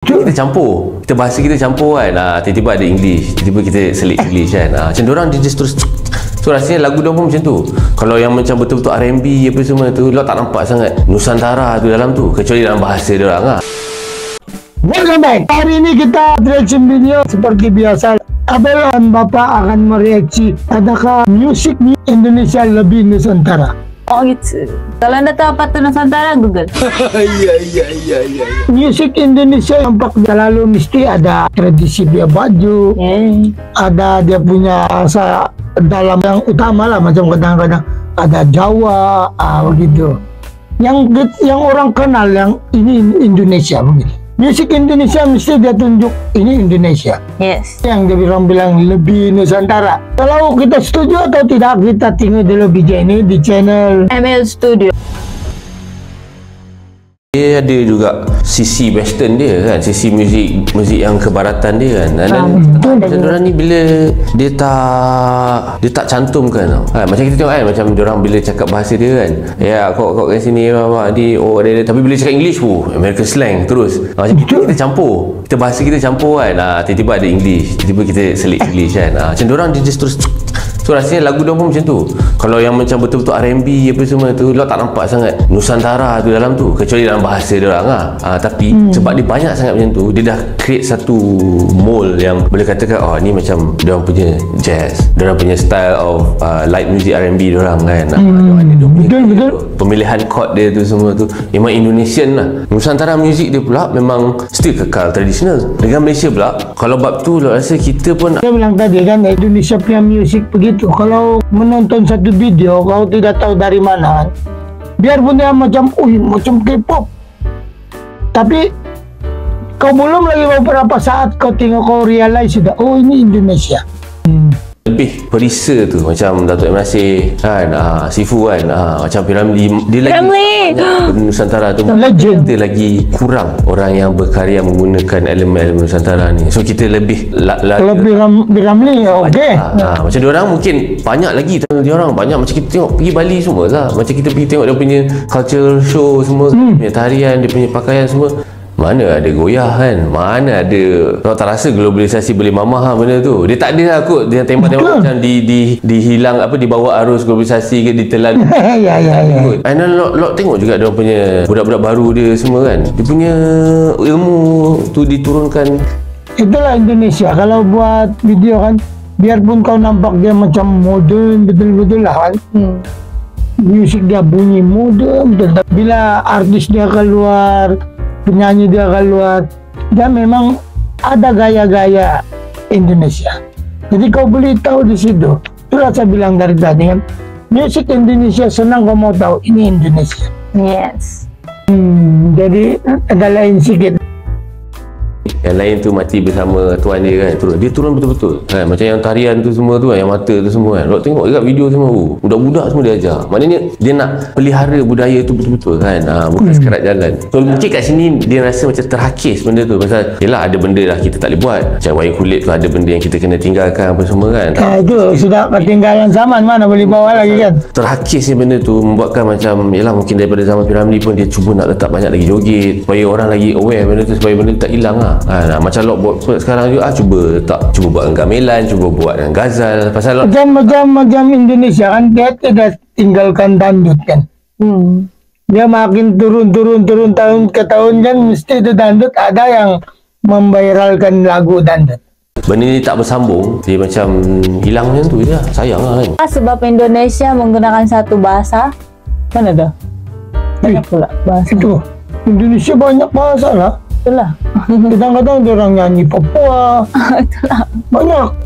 Kita campur, kita bahasa kita campur kan. Tiba-tiba ada English, tiba-tiba kita selit English kan. Macam diorang dia just terus. So rasanya lagu dia pun macam tu. Kalau yang macam betul-betul R&B apa semua tu, lo tak nampak sangat Nusantara tu dalam tu, kecuali dalam bahasa diorang. Welcome back. Hari ini kita reaction video seperti biasa. Abel dan Bapak akan mereaksi adakah musik di Indonesia lebih Nusantara. Oh gitu. Kalau anda tahu apa itu Nusantara, Google. Iya. Musik Indonesia nampak selalu mesti ada tradisi dia baju, ada dia punya rasa dalam yang utama lah, macam kadang-kadang ada Jawa, begitu. Yang orang kenal yang ini Indonesia begitu. Musik Indonesia mesti dia tunjuk ini Indonesia. Yes. Yang dia bilang lebih Nusantara. Kalau kita setuju atau tidak, kita tengok dulu video ini di channel ML Studio. Dia ada juga sisi western dia kan, sisi muzik yang kebaratan dia kan. Dan orang ni bila dia tak cantumkan tau. Macam kita tengok kan, macam orang bila cakap bahasa dia kan, ya kau kat sini di ada, tapi bila cakap English American slang terus. Macam kita campur, kita bahasa kita campur kan. Tiba-tiba ada English, tiba-tiba kita selit English kan. Macam orang dia just terus. So rasanya lagu dia pun macam tu. Kalau yang macam betul-betul R&B apa semua tu, lo tak nampak sangat Nusantara tu dalam tu, kecuali dalam bahasa dia orang tapi sebab dia banyak sangat macam tu, dia dah create satu mold yang boleh katakan ni macam dia orang punya jazz, dia orang punya style of light music R&B dia orang kan. Betul. Pemilihan chord dia tu semua tu memang Indonesian lah. Nusantara music dia pula memang still kekal tradisional. Dengan Malaysia pula, kalau bab tu lo rasa kita pun, saya bilang tadi kan, Indonesia punya music begitu. Kalau menonton satu video kau tidak tahu dari mana, biarpun dia macam K-pop, tapi kau belum lagi beberapa saat kau tengok, kau realize sudah ini Indonesia. lebih perisa tu macam Datuk M. Nasir kan, Sifu kan, macam Piramli, dia lagi Nusantara tu. Kita lagi kurang orang yang berkarya menggunakan elemen Nusantara ni. So kita lebih kalau Piramli okey. Macam diorang mungkin banyak lagi, diorang banyak macam kita tengok pergi Bali semua lah, macam kita pergi tengok dia punya cultural show semua, punya tarian, dia punya pakaian semua. Mana ada goyah kan, mana ada, kau tak rasa globalisasi boleh mamah benda tu. Dia tak ada lah kot, dia tembak-tembak macam dihilang apa, dibawa arus globalisasi ke, ditelan. Ya. And then lot tengok juga dia punya budak-budak baru dia semua kan, dia punya ilmu tu diturunkan. Itulah Indonesia. Kalau buat video kan, biarpun kau nampak dia macam modern betul-betul lah kan, musik dia bunyi modern betul. Bila artis dia keluar, penyanyi dia keluar, dia memang ada gaya-gaya Indonesia. Jadi kau boleh tahu di situ. Itulah saya bilang dari tadi kan, musik Indonesia senang kau mau tahu ini Indonesia. Yes. Jadi ada lain sikit. Yang lain tu mati bersama tuan dia kan, dia turun betul-betul kan? Macam yang tarian tu semua tu kan, yang mata tu semua kan, lo tengok dekat video semua budak-budak semua dia ajar. Maknanya dia nak pelihara budaya tu betul-betul kan, bukan sekerat jalan. So mungkin kat sini dia rasa macam terhakis benda tu, pasal yelah ada benda lah kita tak boleh buat, macam wayang kulit tu ada benda yang kita kena tinggalkan apa semua kan. Itu sudah ketinggalan zaman, mana boleh bawa lagi kan. Terhakisnya benda tu membuatkan macam, yelah mungkin daripada zaman Piramli pun dia cuba nak letak banyak lagi joget supaya orang lagi aware benda tu, supaya benda tu tak hilang lah. Macam lo buat sekarang juga, cuba buat dengan gamelan, cuba buat dengan gazal, pasal macam Indonesia kan, dia tidak tinggalkan dandut kan. Dia makin turun tahun ke tahun kan, mesti itu dandut ada yang memviralkan lagu dandut. Benda ni tak bersambung, dia macam hilang macam tu je, sayang lah kan. Sebab Indonesia menggunakan satu bahasa, mana dah? Banyak pula bahasa. Itu Indonesia banyak bahasa lah. Itulah. Kadang-kadang orang nyanyi Papua. Itulah.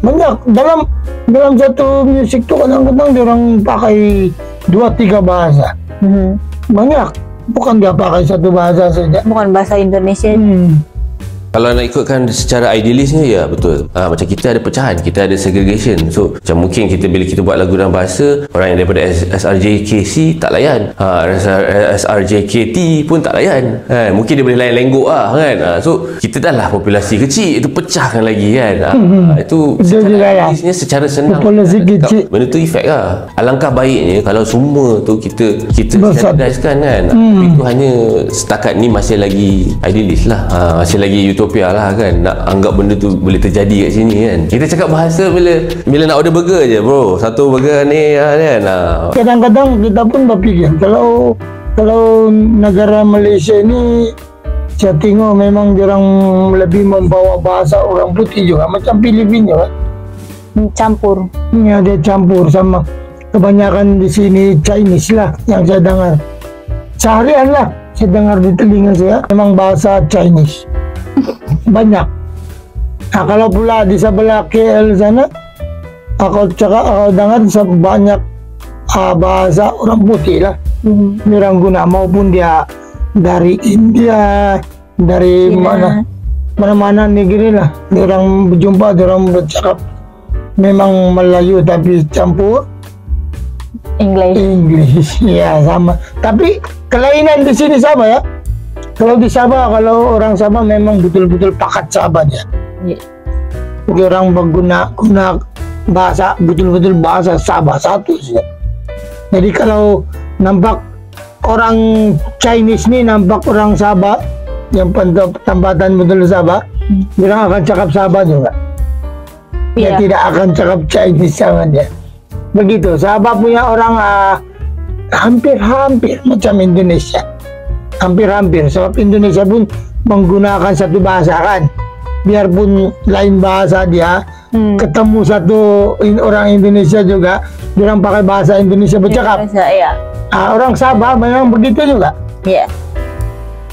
Banyak dalam satu musik tu, kadang-kadang orang pakai 2-3 bahasa. Banyak, bukan dia pakai satu bahasa saja, bukan bahasa Indonesia. Kalau nak ikutkan secara idealisnya, ya betul. Macam kita ada pecahan, kita ada segregation. So macam mungkin bila kita buat lagu dalam bahasa, orang yang daripada SRJKC tak layan, SRJKT pun tak layan. Mungkin dia boleh layan lenggok lah kan. So kita dah lah populasi kecil, itu pecahkan lagi kan. Itu secara idealisnya, secara senang, populasi kecil, benda tu efek lah. Alangkah baiknya kalau semua tu kita standardizekan kan. Tapi itu hanya setakat ni masih lagi idealis lah, masih lagi utopia utopia lah kan, nak anggap benda tu boleh terjadi kat sini kan. Kita cakap bahasa bila nak order burger je bro, satu burger ni kan. Kadang-kadang kita pun berpikir kalau negara Malaysia ini saya tengok memang orang lebih membawa bahasa orang putih juga, macam Filipina juga. Campur. Ya, dia campur sama kebanyakan di sini Chinese lah yang saya dengar. Seharian lah saya dengar di telinga saya memang bahasa Chinese banyak. Nah, kalau pula di sebelah KL sana aku dengar banyak bahasa orang putih lah. Orang guna, maupun dia dari India, dari mana-mana negeri lah. Orang berjumpa, orang bercakap memang Melayu tapi campur English. Ya, sama. Tapi kelainan di sini sama ya. Kalau di Sabah, kalau orang Sabah memang betul-betul pakat Sabah dia. Jadi orang guna bahasa betul-betul bahasa Sabah satu sih. Jadi kalau nampak orang Chinese ni nampak orang Sabah yang tempatan betul Sabah, orang akan cakap Sabah juga. Dia tidak akan cakap Chinese sama dia. Begitu. Sabah punya orang hampir-hampir macam Indonesia. Hampir-hampir. Sebab Indonesia pun menggunakan satu bahasa kan. Biarpun lain bahasa dia, ketemu satu orang Indonesia juga, orang pakai bahasa Indonesia bercakap. Orang Sabah memang begitu juga.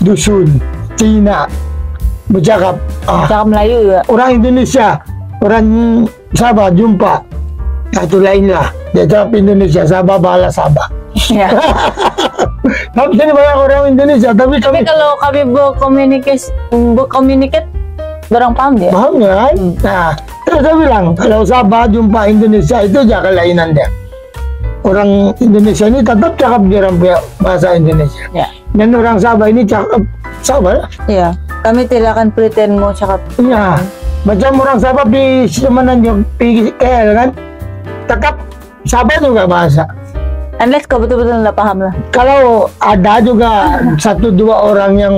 Dusun, Cina, bercakap. Cakap Melayu juga. Orang Indonesia, orang Sabah jumpa, itu lain lah. Dia cakap Indonesia, Sabah balas Sabah. Tapi sini banyak orang Indonesia, tapi kalau kami berkomunikasi, orang paham dia. Paham kan? Nah, terus saya bilang kalau Sabah jumpa Indonesia itu aja kelainan dia. Orang Indonesia ini tetap cakap dia orang punya bahasa Indonesia. Dan orang Sabah ini cakap Sabah lah. Iya, kami tidak akan pretend mau cakap. Ya, macam orang Sabah di Semenanjung, di KL kan, tetap Sabah juga bahasa. Unless kau betul-betul nggak paham lah. Kalau ada juga satu dua orang yang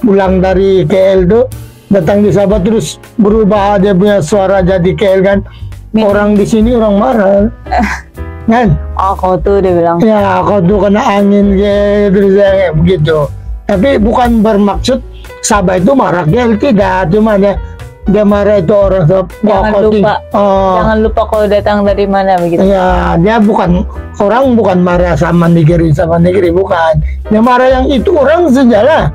pulang dari KL tuh datang di Sabah terus berubah dia punya suara jadi KL kan, orang di sini orang marah kan. Kau tuh dia bilang. Ya, kau tuh kena angin gitu, kayak begitu. Tapi bukan bermaksud Sabah itu marah KL, tidak, cuma dia marah itu orang Sabah. Jangan lupa kau datang dari mana begitu. Ya, dia bukan marah sama negeri bukan. Dia marah yang itu orang sejarah.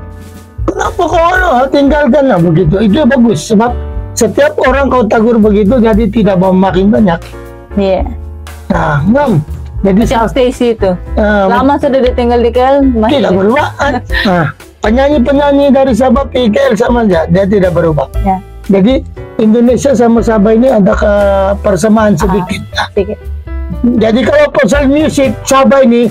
Kenapa kau tinggalkan lah begitu? Itu bagus sebab setiap orang kau tegur begitu jadi tidak mau makin banyak. Iya. Nah, jadi Siang Stacy itu. Lama sudah dia tinggal di KL, masih tidak berubah. Penyanyi dari Sabah ke KL sama aja, dia tidak berubah. Ya. Jadi Indonesia sama Sabah ini ada persamaan sedikit. Jadi kalau pasal musik Sabah ini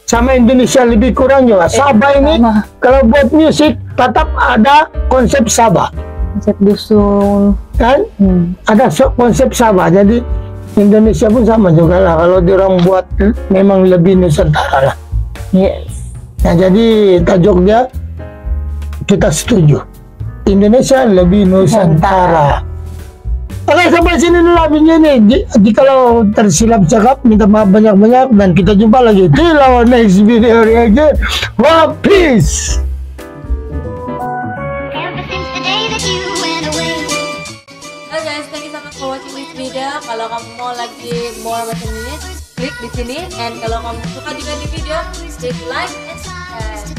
sama Indonesia lebih kurang juga. Sabah ini kalau buat musik tetap ada konsep Sabah. Konsep dusun. Kan? Ada konsep Sabah. Jadi Indonesia pun sama juga lah. Kalau diorang buat memang lebih Nusantara lah. Yes. Nah, jadi tajuk dia kita setuju. Indonesia lebih Nusantara. Oke, sampai sini dulu lagunya nih. Kalau tersilap cakap, minta maaf banyak-banyak dan kita jumpa lagi di our next video reaction. Wow, peace. Halo guys, thank you so much for watching this video. Kalau kamu mau lagi more macam ini, klik di sini. And kalau kamu suka juga di video, please like and subscribe.